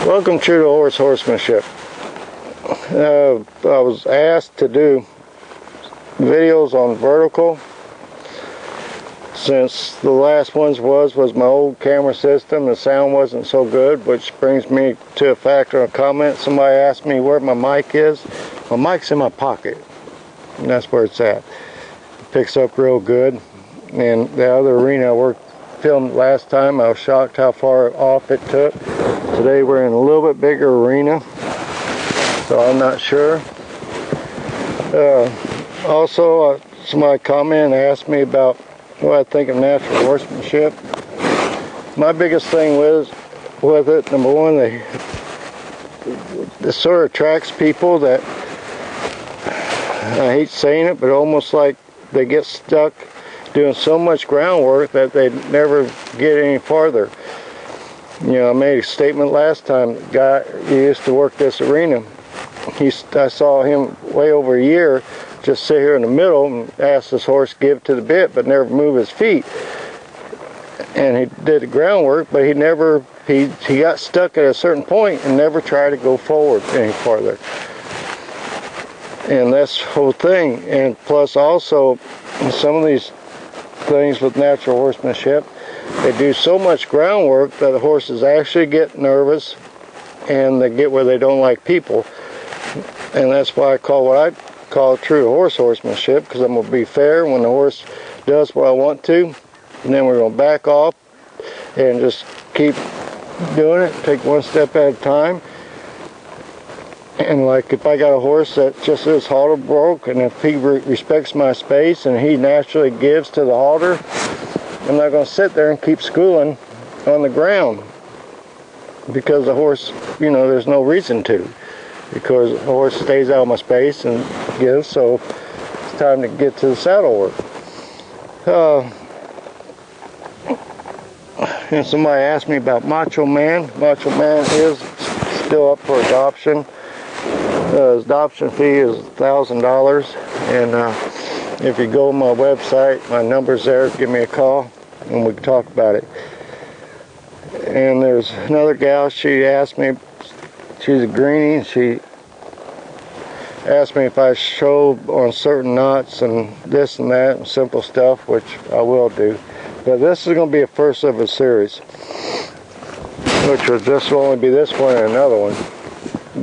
Welcome to the horsemanship. I was asked to do videos on vertical since the last ones was my old camera system. The sound wasn't so good, which brings me to a factor of comment. Somebody asked me where my mic is. My mic's in my pocket, and that's where it's at. It picks up real good. And the other arena I filmed last time, I was shocked how far off it took. Today we're in a little bit bigger arena, so I'm not sure. Also, somebody commented and asked me about what I think of natural horsemanship. My biggest thing with it, number one, it sort of attracts people that, I hate saying it, but almost like they get stuck doing so much groundwork that they never get any farther. You know, I made a statement last time. The guy who used to work this arena, I saw him way over a year just sit here in the middle and ask his horse give to the bit, but never move his feet. And he did the groundwork, but he got stuck at a certain point and never tried to go forward any farther. And that's the whole thing. And plus also, some of these things with natural horsemanship, they do so much groundwork that the horses actually get nervous and they get where they don't like people. And that's why I call what I call true horsemanship, because I'm going to be fair when the horse does what I want to, and then we're going to back off and just keep doing it, take one step at a time. And like if I got a horse that just is halter broke, and if he respects my space and he naturally gives to the halter, I'm not going to sit there and keep schooling on the ground, because the horse, you know, there's no reason to, because the horse stays out of my space and gives, so it's time to get to the saddle work. And somebody asked me about Macho Man. Macho Man is still up for adoption. His adoption fee is $1,000, and if you go on my website, my number's there, give me a call and we can talk about it. And there's another gal, she asked me, she's a greenie, she asked me if I show on certain knots and this and that and simple stuff, which I will do. But this is going to be a first of a series, which will just only be this one and another one.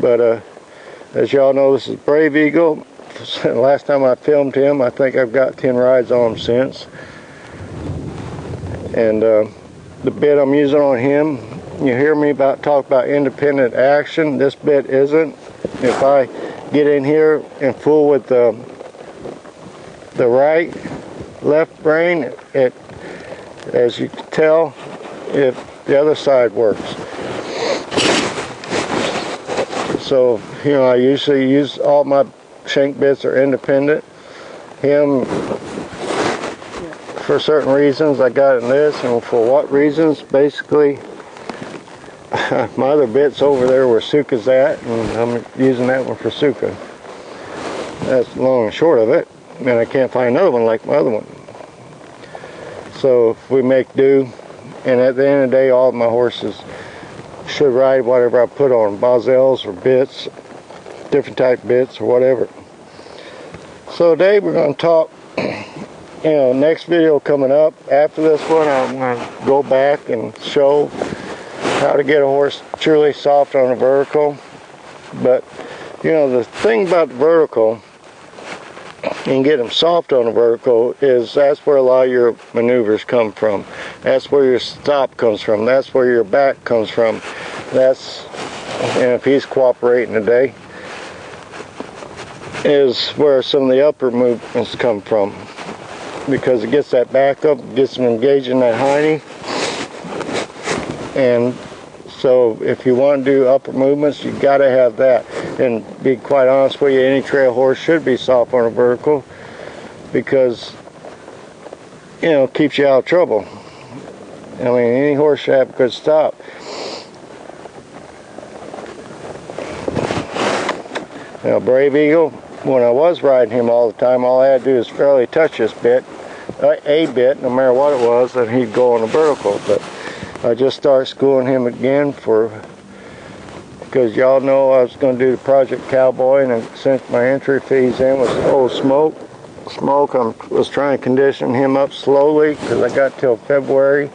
But as y'all know, this is Brave Eagle. Last time I filmed him, I think I've got 10 rides on him since. And the bit I'm using on him, you hear me talk about independent action. This bit isn't. If I get in here and fool with the right, left rein, it, as you can tell, the other side works. So, you know, I usually use all my shank bits are independent. Him, for certain reasons, I got in this, and for what reasons, basically, my other bit's over there where Suka's at, and I'm using that one for Suka. That's long and short of it, and I can't find another one like my other one. So if we make do, and at the end of the day, all of my horses should ride whatever I put on, bosels or bits, different type bits or whatever. So today we're going to talk, you know, next video coming up after this one, I'm going to go back and show how to get a horse truly soft on a vertical. But you know, the thing about the vertical and get them soft on the vertical is that's where a lot of your maneuvers come from. That's where your stop comes from. That's where your back comes from. That's, and if he's cooperating today, is where some of the upper movements come from, because it gets that back up, gets them engaging that hiney. And so if you want to do upper movements, you got to have that. And be quite honest with you, any trail horse should be soft on a vertical, because, you know, it keeps you out of trouble. I mean, any horse should have a good stop. Now, Brave Eagle, when I was riding him all the time, all I had to do is fairly touch this bit, a bit, no matter what it was, and he'd go on a vertical. But I just started schooling him again for because y'all know I was going to do the Project Cowboy, and since my entry fees in was old Smoke, I was trying to condition him up slowly because I got till February,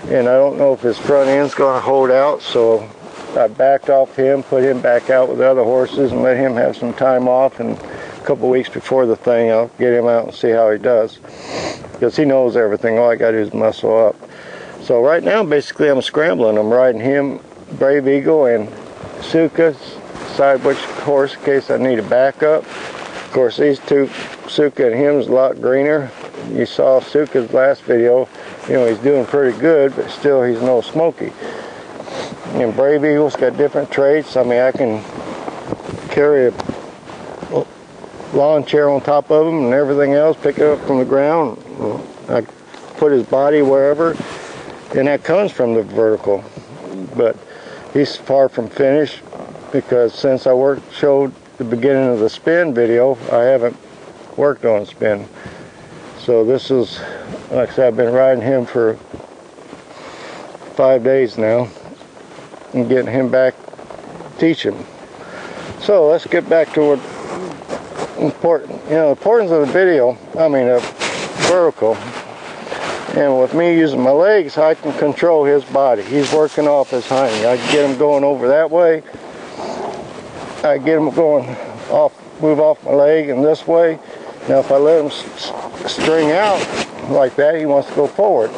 and I don't know if his front end's going to hold out, so I backed off him, put him back out with the other horses, and let him have some time off, and a couple weeks before the thing I'll get him out and see how he does, because he knows everything. All I got to do is muscle up. So right now basically I'm scrambling. I'm riding him, Brave Eagle, and Suka, decide which horse in case I need a backup. Of course, these two, Suka and him, is a lot greener. You saw Suka's last video. You know, he's doing pretty good, but still he's no Smoky. And Brave Eagle's got different traits. I mean, I can carry a lawn chair on top of him and everything else, pick it up from the ground. I put his body wherever, and that comes from the vertical. But he's far from finished, because since I showed the beginning of the spin video, I haven't worked on spin. So this is, like I said, I've been riding him for 5 days now and getting him back, teach him. So let's get back to what important, the importance of the video, vertical. And with me using my legs, I can control his body. He's working off his hiney. I can get him going over that way. I get him going off, move off my leg and this way. Now if I let him string out like that, he wants to go forward.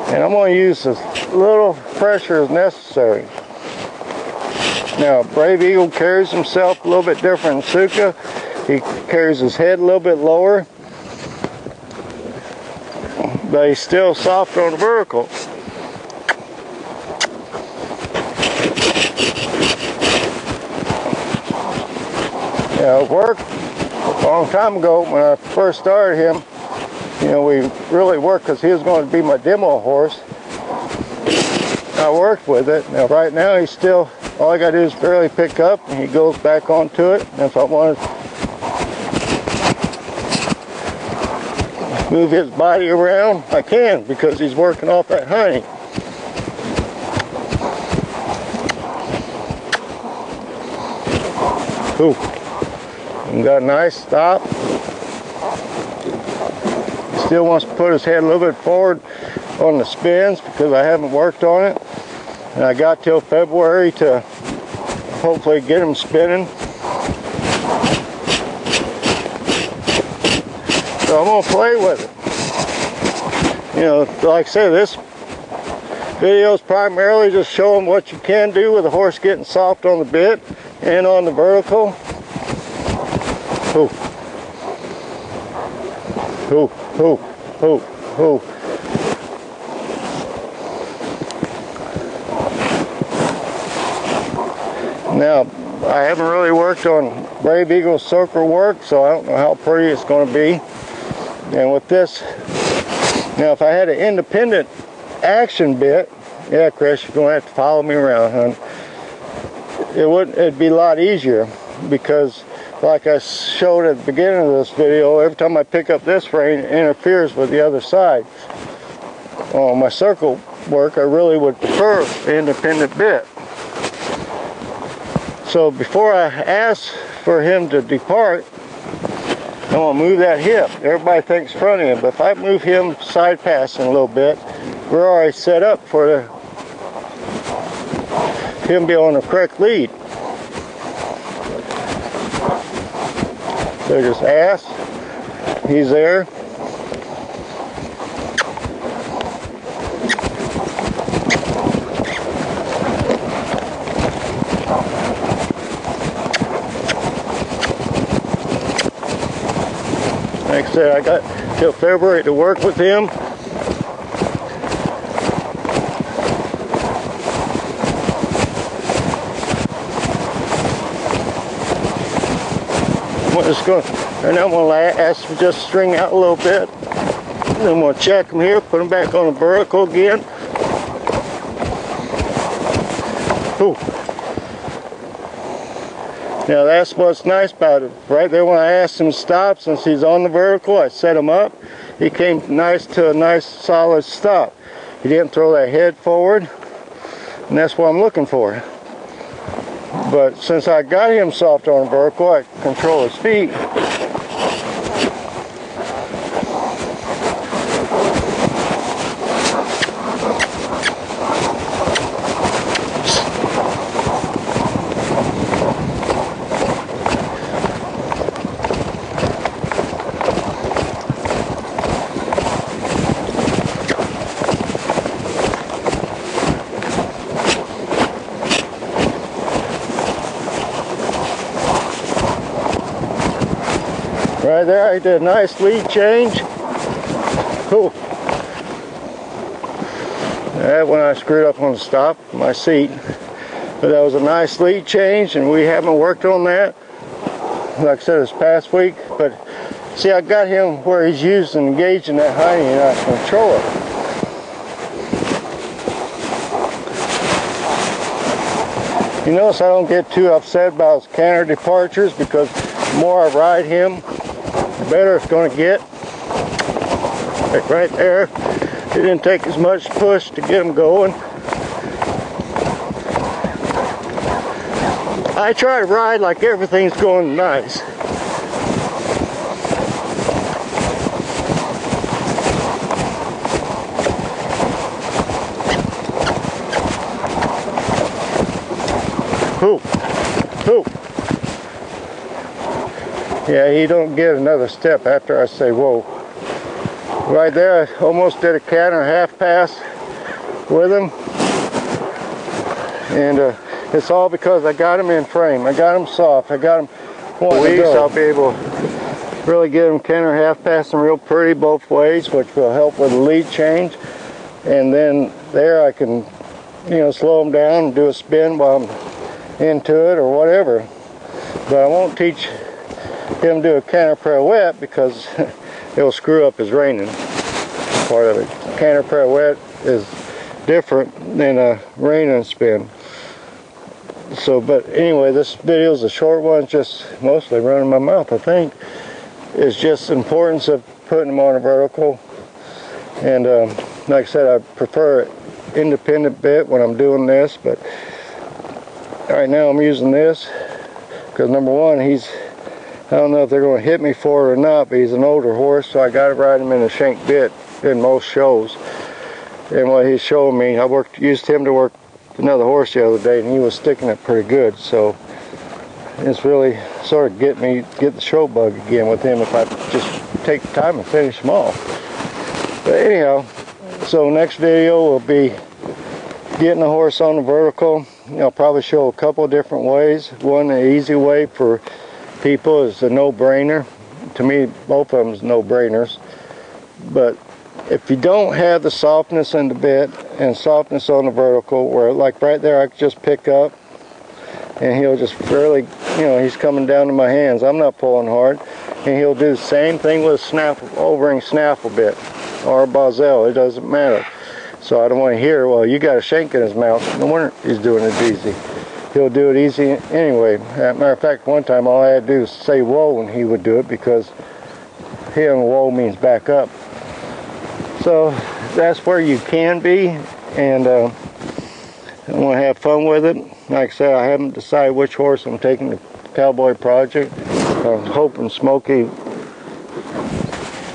And I'm going to use as little pressure as necessary. Now Brave Eagle carries himself a little bit different than Suka. He carries his head a little bit lower, but he's still soft on the vertical. Yeah, it worked a long time ago when I first started him. We really worked because he was going to be my demo horse. I worked with it. Now right now he's still, all I got to do is barely pick up and he goes back onto it. And if I want to move his body around, I can, because he's working off that hiney. Ooh. And got a nice stop. He still wants to put his head a little bit forward on the spins because I haven't worked on it. And I got till February to hopefully get him spinning. So I'm going to play with it. Like I said, this video is primarily just showing what you can do with a horse getting soft on the bit and on the vertical. Ooh. Ooh, ooh, ooh, ooh. Now, I haven't really worked on Brave Eagle's circle work, so I don't know how pretty it's going to be. And with this, now if I had an independent action bit, yeah, Chris, you're going to have to follow me around, hon. It'd be a lot easier, because like I showed at the beginning of this video, every time I pick up this rein, it interferes with the other side. On my circle work, I really would prefer an independent bit. So before I ask for him to depart, I'm going to move that hip. Everybody thinks front end, but if I move him side passing a little bit, we're already set up for him be on the correct lead. So just ask, he's there. Like I said, I got till February to work with him. And I'm going to ask him just string out a little bit. Then I'm going to check him here, put him back on the vertical again. Ooh. Now that's what's nice about it. Right there when I asked him to stop, since he's on the vertical, I set him up. He came to a nice solid stop. He didn't throw that head forward, and that's what I'm looking for. But since I got him soft on vertical, I control his feet. Right there, I did a nice lead change. Cool. That when I screwed up on the stop, my seat. But that was a nice lead change, and we haven't worked on that, like I said, this past week. But see, I got him where he's used and engaged in that hiney, and I can control it. You notice I don't get too upset about his canter departures, because the more I ride him, the better it's going to get. Like right there, it didn't take as much push to get him going. I try to ride like everything's going nice. Hoop, hoop. Yeah, he don't get another step after I say whoa. Right there, I almost did a canter half pass with him. And it's all because I got him in frame. I got him soft. I got him wanting to go. I'll be able to really get him canter half passing real pretty both ways, which will help with the lead change. And then there I can, you know, slow him down and do a spin while I'm into it or whatever. But I won't teach him do a canter pirouette because it will screw up his reining part of it. Canter pirouette is different than a reining spin. So, but anyway, this video is a short one, just mostly running my mouth, I think. It's just the importance of putting them on a vertical. And like I said, I prefer an independent bit when I'm doing this, but right now I'm using this because number one, I don't know if they're going to hit me for it or not, but he's an older horse, so I got to ride him in a shank bit in most shows. And what he's showing me, I used him to work another horse the other day, and he was sticking it pretty good. So it's really sort of get the show bug again with him if I just take the time and finish him off. But anyhow, so next video will be getting the horse on the vertical. I'll probably show a couple of different ways. One, the easy way for people is a no-brainer. To me, both of them is no-brainers. But if you don't have the softness in the bit and softness on the vertical, where like right there I could just pick up and he'll just fairly, you know, he's coming down to my hands. I'm not pulling hard. And he'll do the same thing with a O-ring snaffle bit or a Boswell. It doesn't matter. So I don't want to hear, well, you got a shank in his mouth. No wonder he's doing it easy. He'll do it easy anyway. As a matter of fact, one time all I had to do was say whoa and he would do it, because him whoa means back up. So that's where you can be, and I want to have fun with it. Like I said, I haven't decided which horse I'm taking to Cowboy Project. I'm hoping Smokey,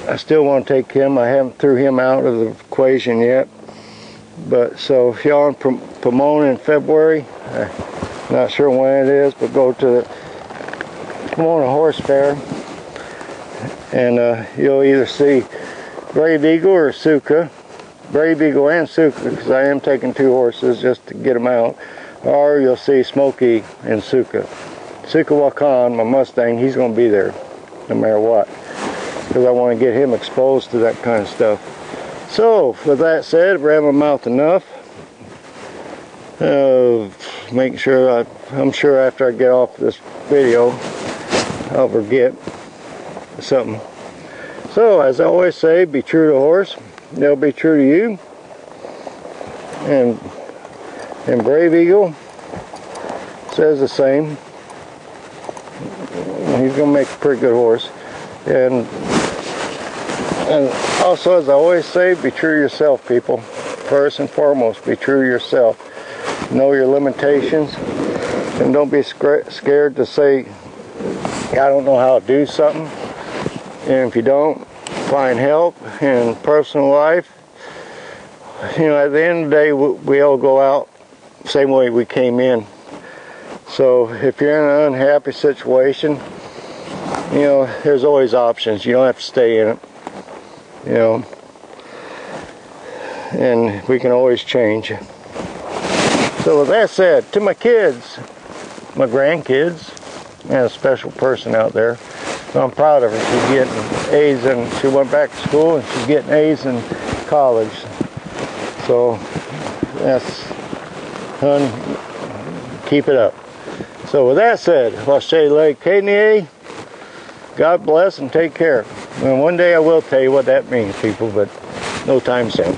I still want to take him. I haven't threw him out of the equation yet. But so if y'all in Pomona in February, not sure when it is, but go to the Pomona Horse Fair, and you'll either see Brave Eagle or Suka. Brave Eagle and Suka, because I am taking two horses just to get them out. Or you'll see Smokey and Suka. Suka Wakan, my Mustang, he's going to be there no matter what, because I want to get him exposed to that kind of stuff. So, with that said, I've ran my mouth enough. Making sure I'm sure after I get off this video, I'll forget something. So, as I always say, be true to the horse. They'll be true to you. And Brave Eagle says the same. He's going to make a pretty good horse. And also, as I always say, be true to yourself, people. First and foremost, be true to yourself. Know your limitations And don't be scared to say, I don't know how to do something. And if you don't, find help in personal life. You know, at the end of the day, we all go out the same way we came in. So if you're in an unhappy situation, you know, there's always options. You don't have to stay in it, you know, and we can always change. So with that said, to my kids, my grandkids, and a special person out there, so I'm proud of her. She's getting A's, and she went back to school and she's getting A's in college. So that's, hun, keep it up. So with that said, God bless and take care. And one day I will tell you what that means, people, but no time soon.